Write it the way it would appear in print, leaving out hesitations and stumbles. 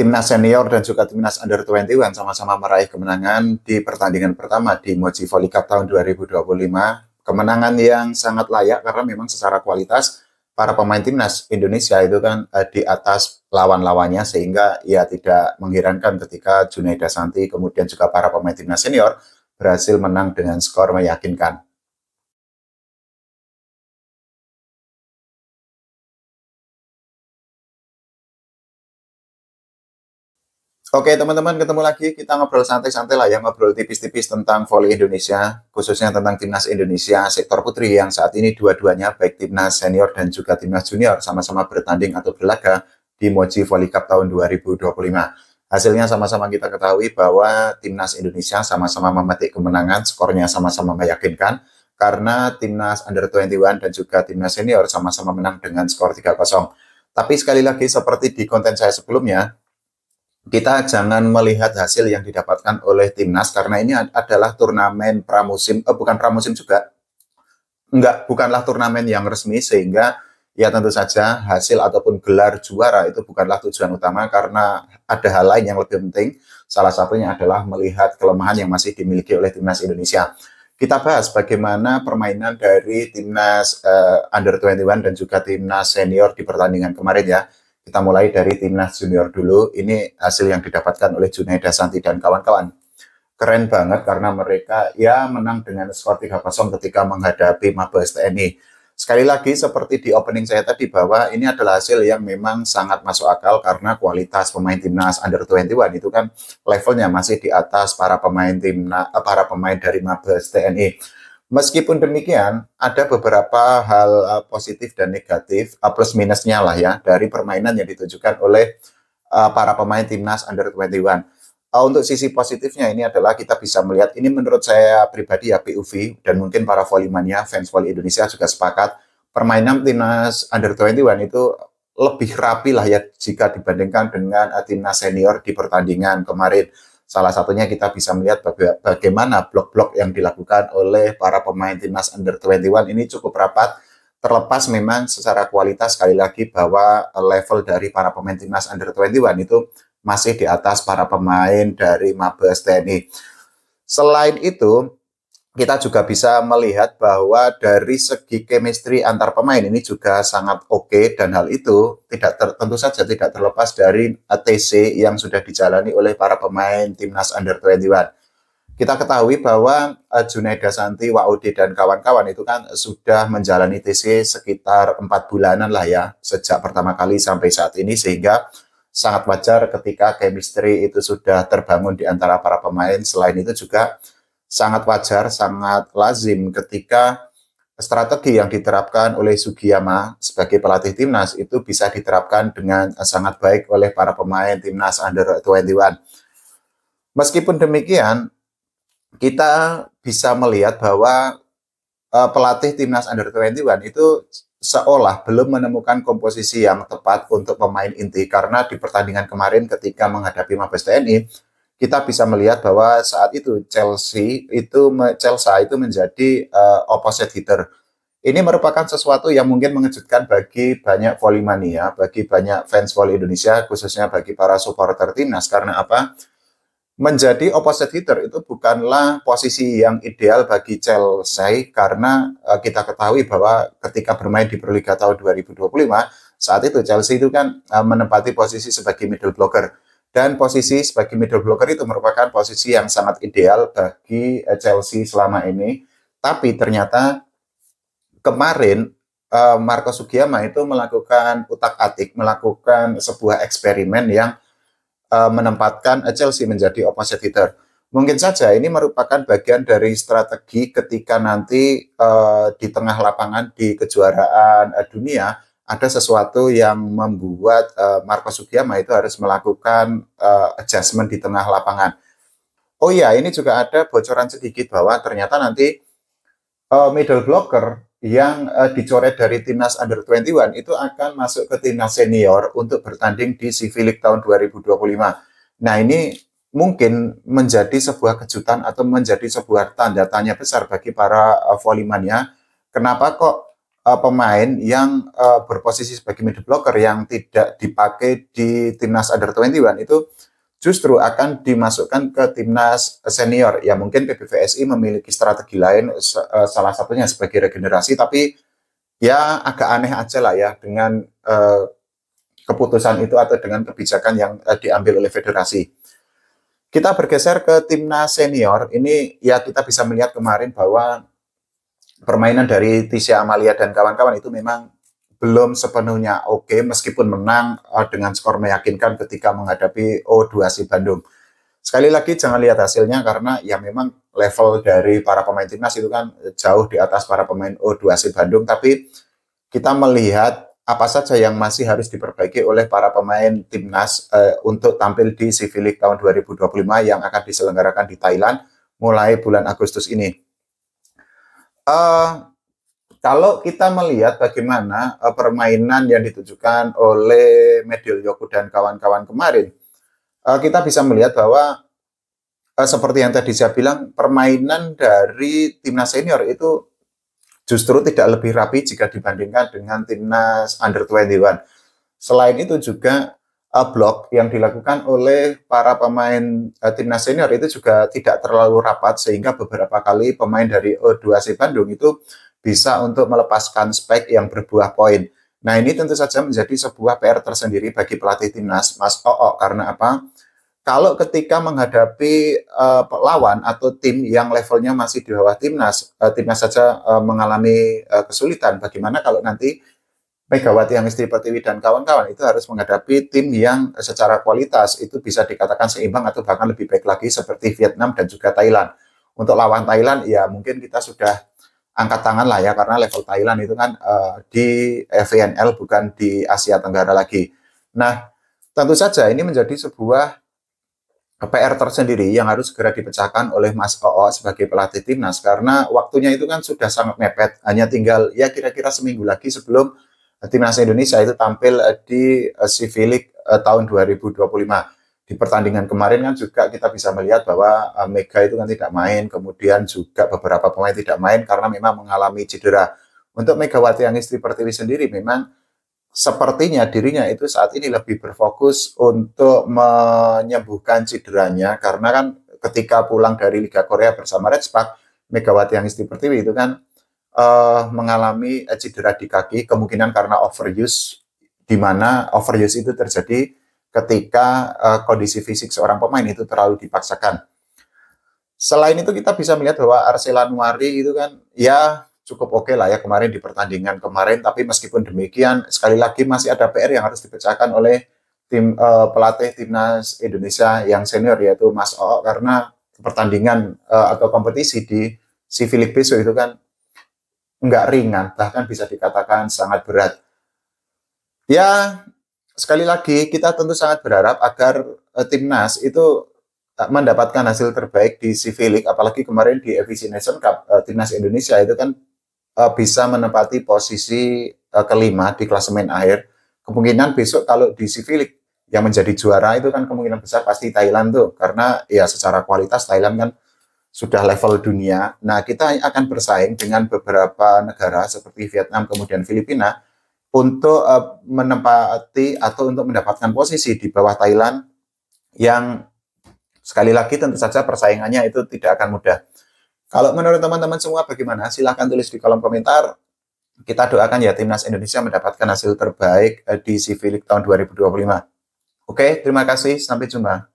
Timnas senior dan juga timnas under 21 sama-sama meraih kemenangan di pertandingan pertama di Mochi Volley Cup tahun 2025. Kemenangan yang sangat layak karena memang secara kualitas para pemain timnas Indonesia itu kan di atas lawan-lawannya, sehingga ya tidak mengherankan ketika Junaida Santi kemudian juga para pemain timnas senior berhasil menang dengan skor meyakinkan. Oke teman-teman, ketemu lagi, kita ngobrol santai-santai lah ya, ngobrol tipis-tipis tentang volley Indonesia, khususnya tentang timnas Indonesia sektor putri yang saat ini dua-duanya baik timnas senior dan juga timnas junior sama-sama bertanding atau berlaga di Mochi Volley Cup tahun 2025. Hasilnya sama-sama kita ketahui bahwa timnas Indonesia sama-sama memetik kemenangan, skornya sama-sama meyakinkan karena timnas under 21 dan juga timnas senior sama-sama menang dengan skor 3-0. Tapi sekali lagi seperti di konten saya sebelumnya, kita jangan melihat hasil yang didapatkan oleh timnas karena ini adalah turnamen pramusim, bukan pramusim juga, bukanlah turnamen yang resmi, sehingga ya tentu saja hasil ataupun gelar juara itu bukanlah tujuan utama karena ada hal lain yang lebih penting. Salah satunya adalah melihat kelemahan yang masih dimiliki oleh timnas Indonesia. Kita bahas bagaimana permainan dari timnas under 21 dan juga timnas senior di pertandingan kemarin ya. Kita mulai dari timnas junior dulu. Ini hasil yang didapatkan oleh Junaida Santi dan kawan-kawan. Keren banget karena mereka ya menang dengan skor 3-0 ketika menghadapi Mabes TNI. Sekali lagi seperti di opening saya tadi bahwa ini adalah hasil yang memang sangat masuk akal karena kualitas pemain timnas under 21 itu kan levelnya masih di atas para pemain dari Mabes TNI. Meskipun demikian, ada beberapa hal positif dan negatif, plus minusnya lah ya, dari permainan yang ditunjukkan oleh para pemain timnas under 21. Untuk sisi positifnya ini adalah kita bisa melihat, ini menurut saya pribadi ya POV, dan mungkin para volleymania, fans volley Indonesia juga sepakat, permainan timnas under 21 itu lebih rapi lah ya jika dibandingkan dengan timnas senior di pertandingan kemarin. Salah satunya kita bisa melihat bagaimana blok-blok yang dilakukan oleh para pemain timnas under 21 ini cukup rapat, terlepas memang secara kualitas sekali lagi bahwa level dari para pemain timnas under 21 itu masih di atas para pemain dari Mabes TNI. Selain itu, kita juga bisa melihat bahwa dari segi chemistry antar pemain ini juga sangat oke, dan hal itu tentu saja tidak terlepas dari TC yang sudah dijalani oleh para pemain timnas under 21. Kita ketahui bahwa Junaida Santi, Waudi dan kawan-kawan itu kan sudah menjalani TC sekitar 4 bulanan lah ya, sejak pertama kali sampai saat ini, sehingga sangat wajar ketika chemistry itu sudah terbangun di antara para pemain. Selain itu juga sangat wajar, sangat lazim ketika strategi yang diterapkan oleh Sugiyama sebagai pelatih timnas itu bisa diterapkan dengan sangat baik oleh para pemain timnas under 21. Meskipun demikian, kita bisa melihat bahwa pelatih timnas under 21 itu seolah belum menemukan komposisi yang tepat untuk pemain inti, karena di pertandingan kemarin ketika menghadapi Mabes TNI, kita bisa melihat bahwa saat itu Chelsea itu menjadi opposite hitter. Ini merupakan sesuatu yang mungkin mengejutkan bagi banyak volleymania, bagi banyak fans volley Indonesia, khususnya bagi para supporter timnas. Karena apa? Menjadi opposite hitter itu bukanlah posisi yang ideal bagi Chelsea, karena kita ketahui bahwa ketika bermain di Proliga tahun 2025, saat itu Chelsea itu kan menempati posisi sebagai middle blocker. Dan posisi sebagai middle blocker itu merupakan posisi yang sangat ideal bagi Chelsea selama ini. Tapi ternyata kemarin Marco Sugiyama itu melakukan utak-atik, melakukan sebuah eksperimen yang menempatkan Chelsea menjadi opposite hitter. Mungkin saja ini merupakan bagian dari strategi ketika nanti di tengah lapangan di kejuaraan dunia ada sesuatu yang membuat Marco Sugiyama itu harus melakukan adjustment di tengah lapangan. Oh iya, ini juga ada bocoran sedikit bahwa ternyata nanti middle blocker yang dicoret dari timnas under 21 itu akan masuk ke timnas senior untuk bertanding di CV League tahun 2025. Nah, ini mungkin menjadi sebuah kejutan atau menjadi sebuah tanda tanya besar bagi para volleymania. Kenapa kok pemain yang berposisi sebagai middle blocker yang tidak dipakai di timnas Under 21 itu justru akan dimasukkan ke timnas senior. Ya mungkin PBVSI memiliki strategi lain, salah satunya sebagai regenerasi, tapi ya agak aneh aja lah ya dengan keputusan itu atau dengan kebijakan yang diambil oleh federasi. Kita bergeser ke timnas senior, ini ya kita bisa melihat kemarin bahwa permainan dari Tisha Amalia dan kawan-kawan itu memang belum sepenuhnya oke, meskipun menang dengan skor meyakinkan ketika menghadapi O2C Bandung. Sekali lagi jangan lihat hasilnya karena ya memang level dari para pemain timnas itu kan jauh di atas para pemain O2C Bandung, tapi kita melihat apa saja yang masih harus diperbaiki oleh para pemain timnas untuk tampil di CV League tahun 2025 yang akan diselenggarakan di Thailand mulai bulan Agustus ini. Kalau kita melihat bagaimana permainan yang ditujukan oleh Medil Yoku dan kawan-kawan kemarin, kita bisa melihat bahwa seperti yang tadi saya bilang, permainan dari timnas senior itu justru tidak lebih rapi jika dibandingkan dengan timnas Under 21. Selain itu juga blok yang dilakukan oleh para pemain timnas senior itu juga tidak terlalu rapat, sehingga beberapa kali pemain dari O2C Bandung itu bisa untuk melepaskan spek yang berbuah poin. Nah, ini tentu saja menjadi sebuah PR tersendiri bagi pelatih timnas, Mas Oo, karena apa? Kalau ketika menghadapi lawan atau tim yang levelnya masih di bawah timnas, timnas saja mengalami kesulitan, bagaimana kalau nanti Megawati Angestri Pertiwi dan kawan-kawan itu harus menghadapi tim yang secara kualitas itu bisa dikatakan seimbang atau bahkan lebih baik lagi seperti Vietnam dan juga Thailand. Untuk lawan Thailand ya mungkin kita sudah angkat tangan lah ya, karena level Thailand itu kan di VNL bukan di Asia Tenggara lagi. Nah, tentu saja ini menjadi sebuah PR tersendiri yang harus segera dipecahkan oleh Mas Oo sebagai pelatih timnas, karena waktunya itu kan sudah sangat mepet, hanya tinggal ya kira-kira seminggu lagi sebelum timnas Indonesia itu tampil di CV League tahun 2025. Di pertandingan kemarin kan juga kita bisa melihat bahwa Mega itu kan tidak main, kemudian juga beberapa pemain tidak main karena memang mengalami cedera. Untuk Megawati Angestri Pertiwi sendiri memang sepertinya dirinya itu saat ini lebih berfokus untuk menyembuhkan cederanya, karena kan ketika pulang dari Liga Korea bersama Red Spark, Megawati Angestri Pertiwi itu kan mengalami cedera di kaki, kemungkinan karena overuse, di mana overuse itu terjadi ketika kondisi fisik seorang pemain itu terlalu dipaksakan. Selain itu kita bisa melihat bahwa Arsela Nuari itu kan ya cukup oke lah ya kemarin di pertandingan kemarin, tapi meskipun demikian sekali lagi masih ada PR yang harus dipecahkan oleh tim pelatih timnas Indonesia yang senior yaitu Mas Oo, karena pertandingan atau kompetisi di CV League besok itu kan nggak ringan, bahkan bisa dikatakan sangat berat. Ya, sekali lagi kita tentu sangat berharap agar timnas itu mendapatkan hasil terbaik di CV League, apalagi kemarin di FIC Nation Cup timnas Indonesia itu kan bisa menempati posisi kelima di klasemen akhir. Kemungkinan besok kalau di CV League yang menjadi juara itu kan kemungkinan besar pasti Thailand tuh, karena ya secara kualitas Thailand kan sudah level dunia. Nah, kita akan bersaing dengan beberapa negara seperti Vietnam, kemudian Filipina, untuk menempati atau untuk mendapatkan posisi di bawah Thailand, yang sekali lagi tentu saja persaingannya itu tidak akan mudah. Kalau menurut teman-teman semua bagaimana? Silahkan tulis di kolom komentar. Kita doakan ya timnas Indonesia mendapatkan hasil terbaik di CV League tahun 2025. Oke, terima kasih. Sampai jumpa.